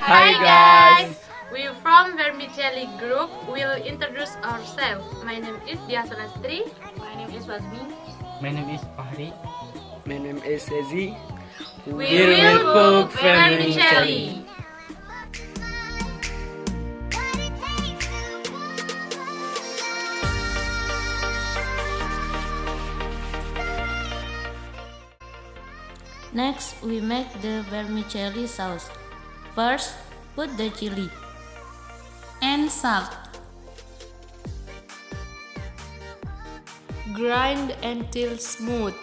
Hi guys! We from Vermicelli Group will introduce ourselves. My name is Dia Solastri. My name is Wasmi. My name is Fahri. My name is Ezi. We will cook vermicelli. Next, we make the vermicelli sauce. First, put the chili and salt. Grind until smooth.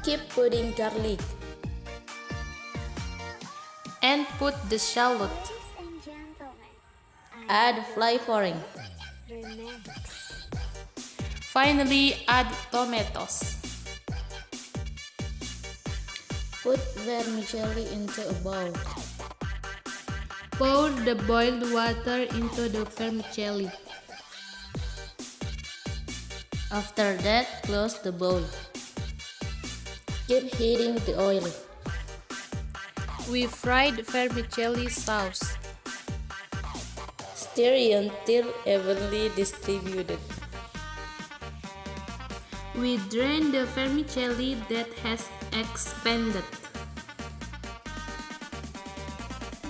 Keep putting garlic And put the shallot. add flavoring. Finally, add tomatoes. Put vermicelli into a bowl. Pour the boiled water into the vermicelli. After that, close the bowl. Keep heating the oil. We fried vermicelli sauce. Stir until evenly distributed. We drain the vermicelli that has expanded.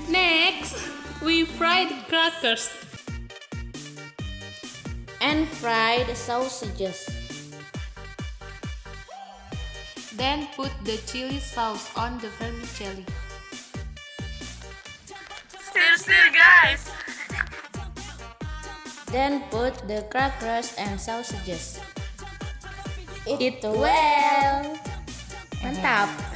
Next, we fried crackers. And fried sausages. Then put the chili sauce on the vermicelli. Stir, guys! Then put the crackers and sausages. Eat well. Mantap.